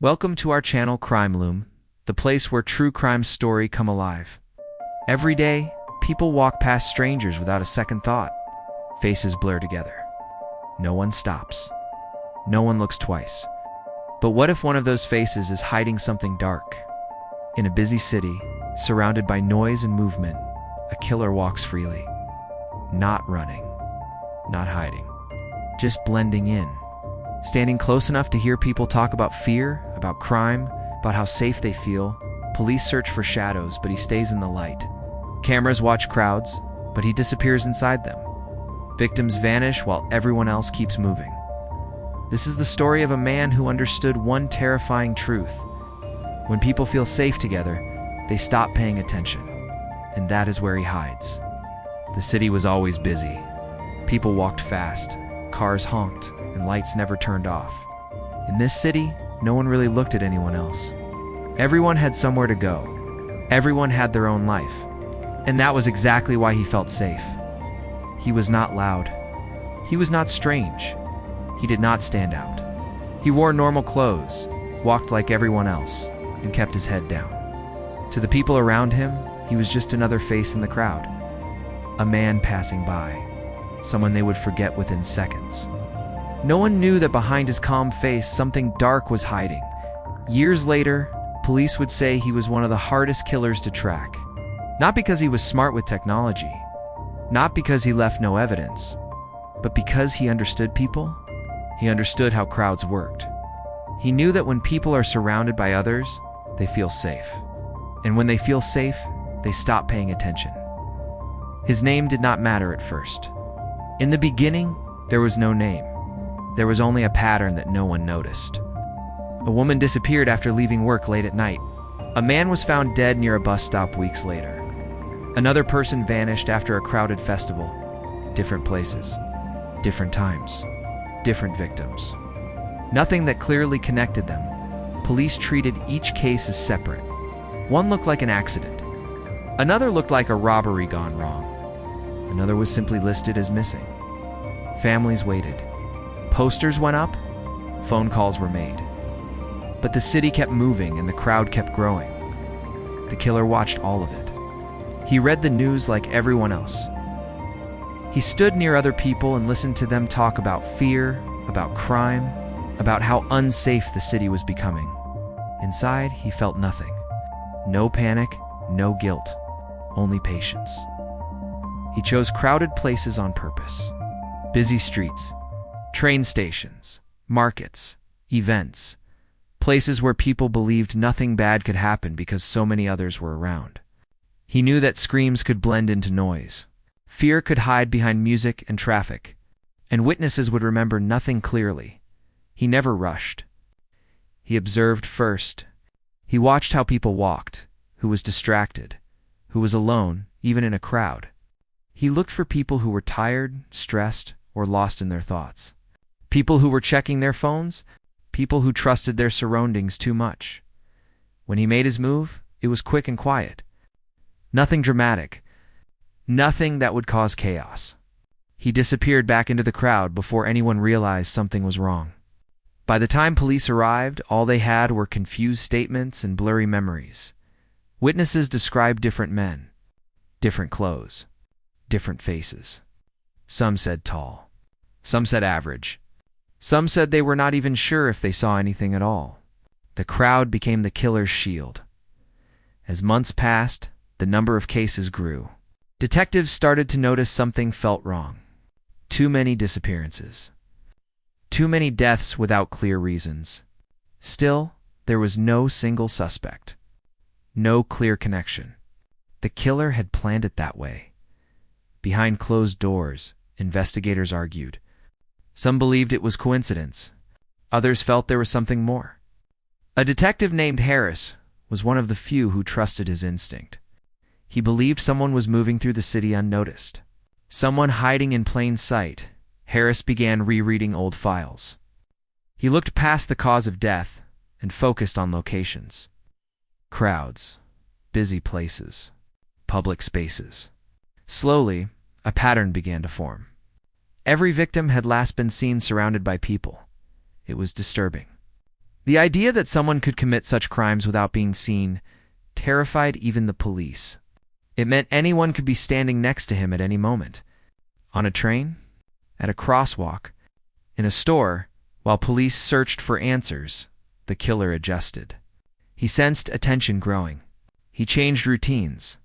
Welcome to our channel Crime Loom, the place where true crime stories come alive. Every day, people walk past strangers without a second thought. Faces blur together. No one stops. No one looks twice. But what if one of those faces is hiding something dark? In a busy city, surrounded by noise and movement, a killer walks freely. Not running. Not hiding. Just blending in. Standing close enough to hear people talk about fear, about crime, about how safe they feel. Police search for shadows, but he stays in the light. Cameras watch crowds, but he disappears inside them. Victims vanish while everyone else keeps moving. This is the story of a man who understood one terrifying truth. When people feel safe together, they stop paying attention. And that is where he hides. The city was always busy. People walked fast, cars honked, and lights never turned off. In this city, no one really looked at anyone else. Everyone had somewhere to go. Everyone had their own life. And that was exactly why he felt safe. He was not loud. He was not strange. He did not stand out. He wore normal clothes, walked like everyone else, and kept his head down. To the people around him, he was just another face in the crowd. A man passing by. Someone they would forget within seconds. No one knew that behind his calm face, something dark was hiding. Years later, police would say he was one of the hardest killers to track. Not because he was smart with technology, not because he left no evidence, but because he understood people. He understood how crowds worked. He knew that when people are surrounded by others, they feel safe. And when they feel safe, they stop paying attention. His name did not matter at first. In the beginning, there was no name. There was only a pattern that no one noticed. A woman disappeared after leaving work late at night. A man was found dead near a bus stop weeks later. Another person vanished after a crowded festival. Different places, different times, different victims. Nothing that clearly connected them. Police treated each case as separate. One looked like an accident. Another looked like a robbery gone wrong. Another was simply listed as missing. Families waited. Posters went up, phone calls were made. But the city kept moving and the crowd kept growing. The killer watched all of it. He read the news like everyone else. He stood near other people and listened to them talk about fear, about crime, about how unsafe the city was becoming. Inside, he felt nothing. No panic, no guilt, only patience. He chose crowded places on purpose. Busy streets, train stations, markets, events, places where people believed nothing bad could happen because so many others were around. He knew that screams could blend into noise. Fear could hide behind music and traffic, and witnesses would remember nothing clearly. He never rushed. He observed first. He watched how people walked, who was distracted, who was alone, even in a crowd. He looked for people who were tired, stressed, or lost in their thoughts. People who were checking their phones, people who trusted their surroundings too much. When he made his move, it was quick and quiet. Nothing dramatic. Nothing that would cause chaos. He disappeared back into the crowd before anyone realized something was wrong. By the time police arrived, all they had were confused statements and blurry memories. Witnesses described different men, different clothes, different faces. Some said tall. Some said average. Some said they were not even sure if they saw anything at all. The crowd became the killer's shield. As months passed, the number of cases grew. Detectives started to notice something felt wrong. Too many disappearances. Too many deaths without clear reasons. Still, there was no single suspect. No clear connection. The killer had planned it that way. Behind closed doors, investigators argued. Some believed it was coincidence. Others felt there was something more. A detective named Harris was one of the few who trusted his instinct. He believed someone was moving through the city unnoticed. Someone hiding in plain sight. Harris began rereading old files. He looked past the cause of death and focused on locations. Crowds, busy places, public spaces. Slowly, a pattern began to form. Every victim had last been seen surrounded by people. It was disturbing. The idea that someone could commit such crimes without being seen terrified even the police. It meant anyone could be standing next to him at any moment. On a train, at a crosswalk, in a store, while police searched for answers, the killer adjusted. He sensed attention growing. He changed routines.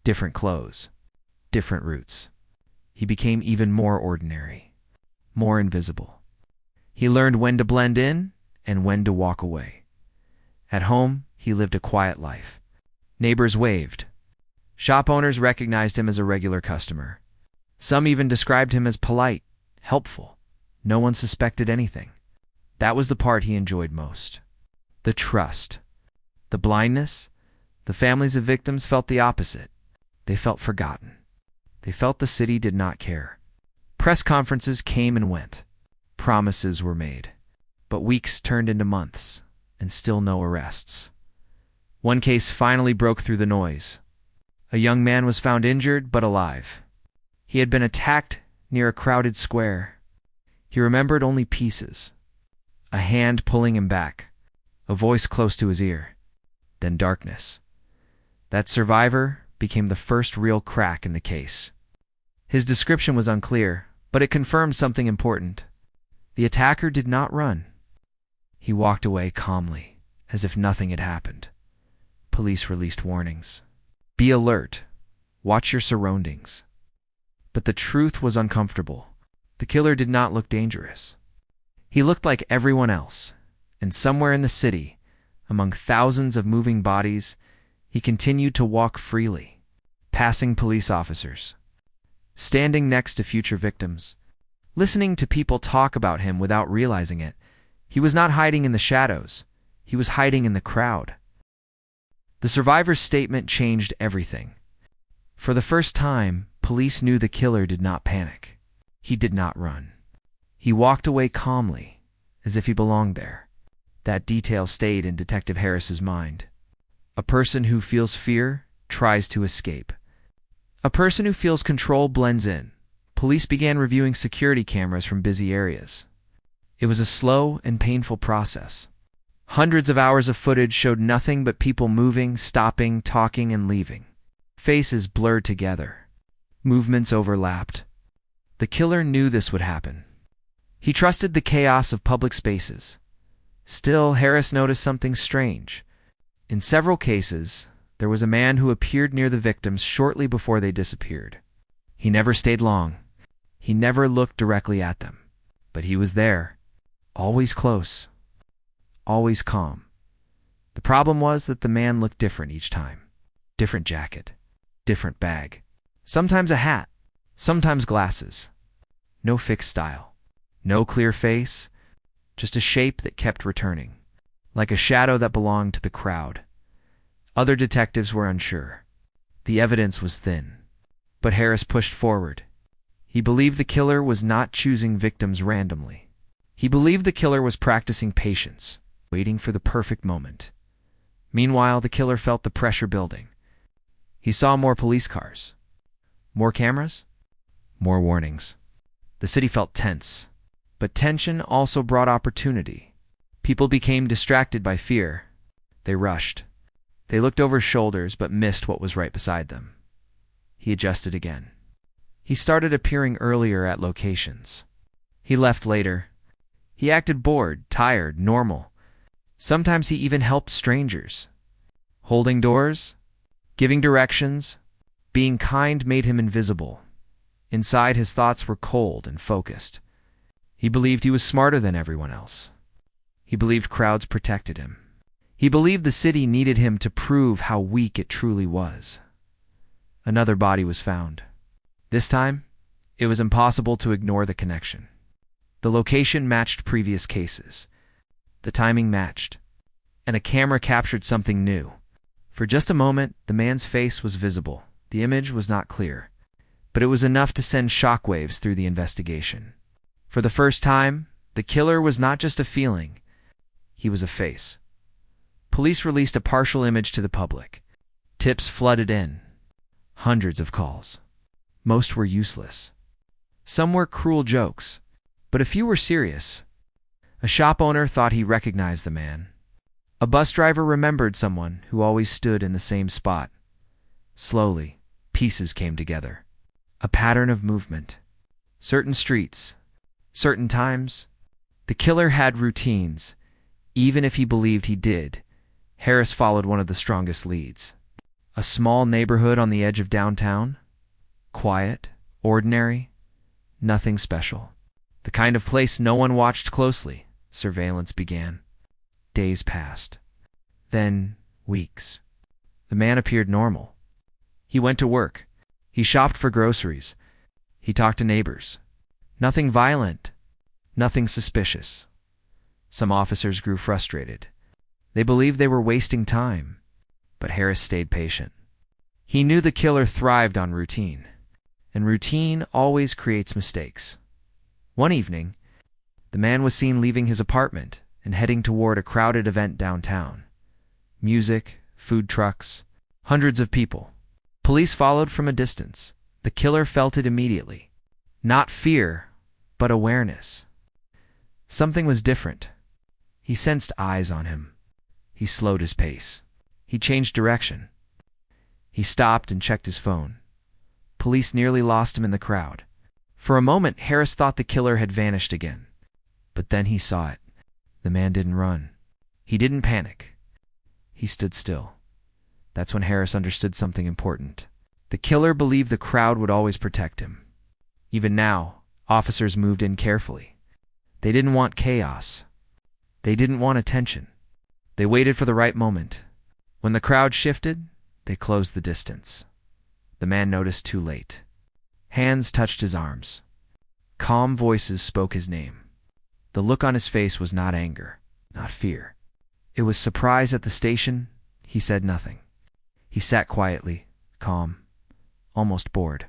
Different clothes, different routes. He became even more ordinary, more invisible. He learned when to blend in and when to walk away. At home, he lived a quiet life. Neighbors waved. Shop owners recognized him as a regular customer. Some even described him as polite, helpful. No one suspected anything. That was the part he enjoyed most. The trust. The blindness. The families of victims felt the opposite. They felt forgotten. They felt the city did not care. Press conferences came and went. Promises were made. But weeks turned into months, and still no arrests. One case finally broke through the noise. A young man was found injured but alive. He had been attacked near a crowded square. He remembered only pieces. A hand pulling him back, a voice close to his ear, then darkness. That survivor became the first real crack in the case. His description was unclear, but it confirmed something important. The attacker did not run. He walked away calmly, as if nothing had happened. Police released warnings. Be alert. Watch your surroundings. But the truth was uncomfortable. The killer did not look dangerous. He looked like everyone else, and somewhere in the city, among thousands of moving bodies, he continued to walk freely, passing police officers, standing next to future victims, listening to people talk about him without realizing it. He was not hiding in the shadows. He was hiding in the crowd. The survivor's statement changed everything. For the first time, police knew the killer did not panic. He did not run. He walked away calmly, as if he belonged there. That detail stayed in Detective Harris's mind. A person who feels fear tries to escape. A person who feels control blends in. Police began reviewing security cameras from busy areas. It was a slow and painful process. Hundreds of hours of footage showed nothing but people moving, stopping, talking, and leaving. Faces blurred together. Movements overlapped. The killer knew this would happen. He trusted the chaos of public spaces. Still, Harris noticed something strange. In several cases, there was a man who appeared near the victims shortly before they disappeared. He never stayed long. He never looked directly at them. But he was there, always close, always calm. The problem was that the man looked different each time. Different jacket, different bag. Sometimes a hat, sometimes glasses. No fixed style. No clear face, just a shape that kept returning, like a shadow that belonged to the crowd. Other detectives were unsure. The evidence was thin. But Harris pushed forward. He believed the killer was not choosing victims randomly. He believed the killer was practicing patience, waiting for the perfect moment. Meanwhile, the killer felt the pressure building. He saw more police cars. More cameras? More warnings. The city felt tense. But tension also brought opportunity. People became distracted by fear. They rushed. They looked over shoulders but missed what was right beside them. He adjusted again. He started appearing earlier at locations. He left later. He acted bored, tired, normal. Sometimes he even helped strangers. Holding doors, giving directions, being kind made him invisible. Inside, his thoughts were cold and focused. He believed he was smarter than everyone else. He believed crowds protected him. He believed the city needed him to prove how weak it truly was. Another body was found. This time, it was impossible to ignore the connection. The location matched previous cases. The timing matched. And a camera captured something new. For just a moment, the man's face was visible. The image was not clear, but it was enough to send shockwaves through the investigation. For the first time, the killer was not just a feeling. He was a face. Police released a partial image to the public. Tips flooded in. Hundreds of calls. Most were useless. Some were cruel jokes, but a few were serious. A shop owner thought he recognized the man. A bus driver remembered someone who always stood in the same spot. Slowly, pieces came together. A pattern of movement. Certain streets. Certain times. The killer had routines. Even if he believed he did, Harris followed one of the strongest leads. A small neighborhood on the edge of downtown. Quiet, ordinary, nothing special. The kind of place no one watched closely. Surveillance began. Days passed. Then, weeks. The man appeared normal. He went to work. He shopped for groceries. He talked to neighbors. Nothing violent. Nothing suspicious. Some officers grew frustrated. They believed they were wasting time. But Harris stayed patient. He knew the killer thrived on routine. And routine always creates mistakes. One evening, the man was seen leaving his apartment and heading toward a crowded event downtown. Music, food trucks, hundreds of people. Police followed from a distance. The killer felt it immediately. Not fear, but awareness. Something was different. He sensed eyes on him. He slowed his pace. He changed direction. He stopped and checked his phone. Police nearly lost him in the crowd. For a moment, Harris thought the killer had vanished again. But then he saw it. The man didn't run. He didn't panic. He stood still. That's when Harris understood something important. The killer believed the crowd would always protect him. Even now, officers moved in carefully. They didn't want chaos. They didn't want attention. They waited for the right moment. When the crowd shifted, they closed the distance. The man noticed too late. Hands touched his arms. Calm voices spoke his name. The look on his face was not anger, not fear. It was surprise. At the station, he said nothing. He sat quietly, calm, almost bored.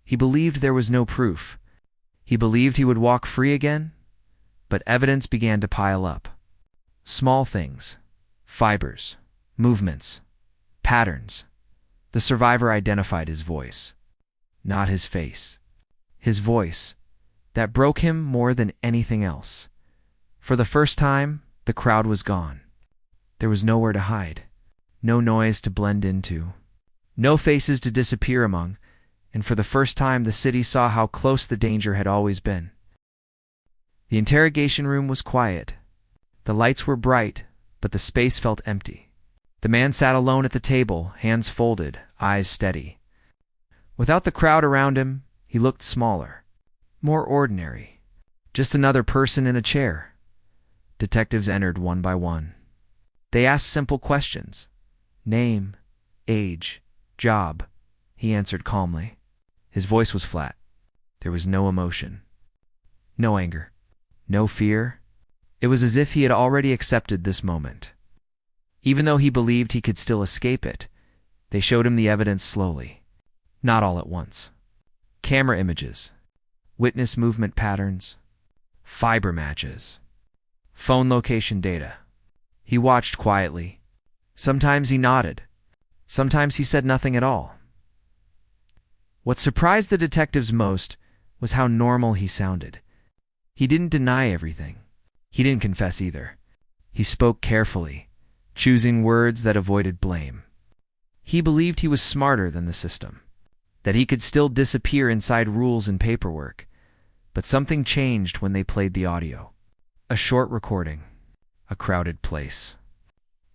He believed there was no proof. He believed he would walk free again, but evidence began to pile up. Small things, fibers, movements, patterns. The survivor identified his voice, not his face. His voice, that broke him more than anything else. For the first time, the crowd was gone. There was nowhere to hide, no noise to blend into, no faces to disappear among, and for the first time the city saw how close the danger had always been. The interrogation room was quiet. The lights were bright, but the space felt empty. The man sat alone at the table, hands folded, eyes steady. Without the crowd around him, he looked smaller, more ordinary. Just another person in a chair. Detectives entered one by one. They asked simple questions. Name, age, job. He answered calmly. His voice was flat. There was no emotion. No anger. No fear. It was as if he had already accepted this moment. Even though he believed he could still escape it, they showed him the evidence slowly. Not all at once. Camera images. Witness movement patterns. Fiber matches. Phone location data. He watched quietly. Sometimes he nodded. Sometimes he said nothing at all. What surprised the detectives most was how normal he sounded. He didn't deny everything. He didn't confess either. He spoke carefully, choosing words that avoided blame. He believed he was smarter than the system, that he could still disappear inside rules and paperwork. But something changed when they played the audio. A short recording. A crowded place.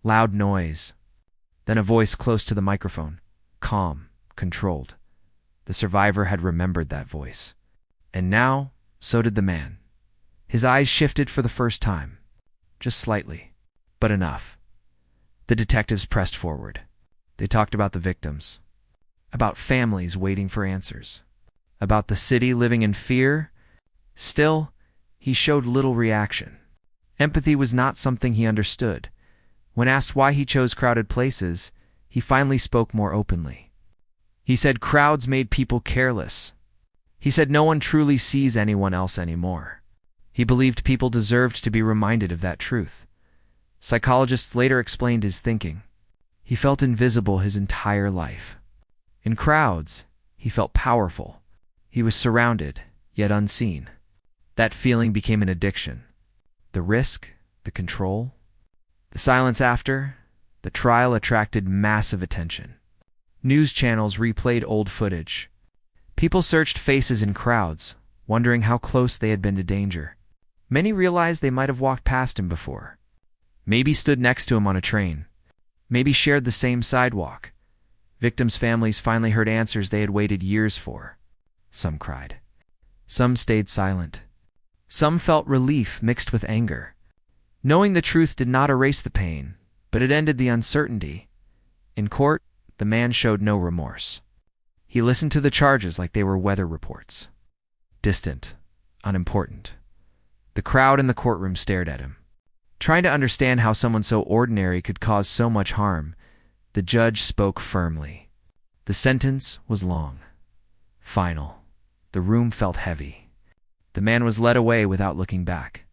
Loud noise. Then a voice close to the microphone. Calm, controlled. The survivor had remembered that voice. And now, so did the man. His eyes shifted for the first time. Just slightly, but enough. The detectives pressed forward. They talked about the victims. About families waiting for answers. About the city living in fear. Still, he showed little reaction. Empathy was not something he understood. When asked why he chose crowded places, he finally spoke more openly. He said crowds made people careless. He said no one truly sees anyone else anymore. He believed people deserved to be reminded of that truth. Psychologists later explained his thinking. He felt invisible his entire life. In crowds, he felt powerful. He was surrounded, yet unseen. That feeling became an addiction. The risk, the control. The silence after. The trial attracted massive attention. News channels replayed old footage. People searched faces in crowds, wondering how close they had been to danger. Many realized they might have walked past him before. Maybe stood next to him on a train. Maybe shared the same sidewalk. Victims' families finally heard answers they had waited years for. Some cried. Some stayed silent. Some felt relief mixed with anger. Knowing the truth did not erase the pain, but it ended the uncertainty. In court, the man showed no remorse. He listened to the charges like they were weather reports. Distant, unimportant. The crowd in the courtroom stared at him. Trying to understand how someone so ordinary could cause so much harm, the judge spoke firmly. The sentence was long, final. The room felt heavy. The man was led away without looking back.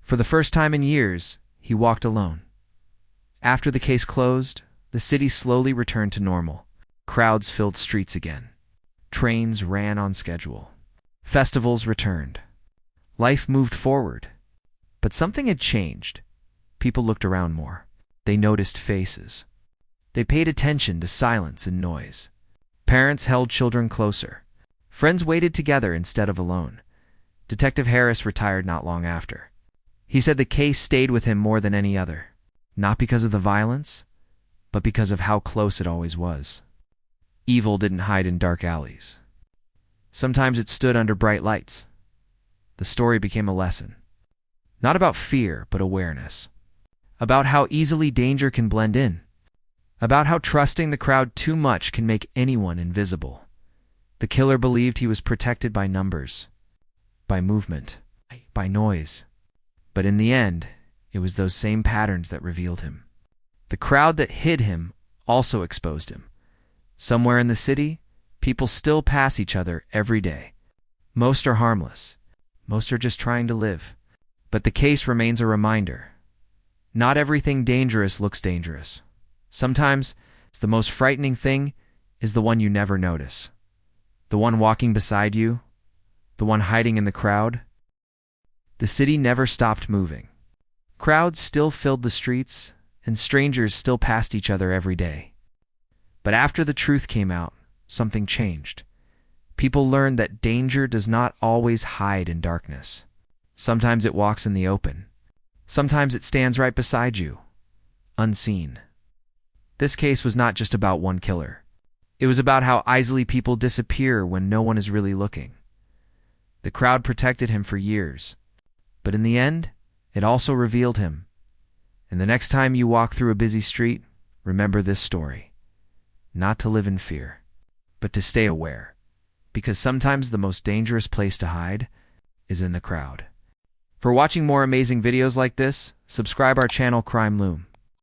For the first time in years, he walked alone. After the case closed, the city slowly returned to normal. Crowds filled streets again. Trains ran on schedule. Festivals returned. Life moved forward. But something had changed. People looked around more. They noticed faces. They paid attention to silence and noise. Parents held children closer. Friends waited together instead of alone. Detective Harris retired not long after. He said the case stayed with him more than any other, not because of the violence, but because of how close it always was. Evil didn't hide in dark alleys. Sometimes it stood under bright lights. The story became a lesson. Not about fear, but awareness. About how easily danger can blend in. About how trusting the crowd too much can make anyone invisible. The killer believed he was protected by numbers, by movement, by noise. But in the end, it was those same patterns that revealed him. The crowd that hid him also exposed him. Somewhere in the city, people still pass each other every day. Most are harmless. Most are just trying to live. But the case remains a reminder. Not everything dangerous looks dangerous. Sometimes, the most frightening thing is the one you never notice. The one walking beside you. The one hiding in the crowd. The city never stopped moving. Crowds still filled the streets, and strangers still passed each other every day. But after the truth came out, something changed. People learned that danger does not always hide in darkness. Sometimes it walks in the open. Sometimes it stands right beside you, unseen. This case was not just about one killer. It was about how easily people disappear when no one is really looking. The crowd protected him for years, but in the end, it also revealed him. And the next time you walk through a busy street, remember this story. Not to live in fear, but to stay aware. Because sometimes the most dangerous place to hide is in the crowd. For watching more amazing videos like this, subscribe our channel Crime Loom.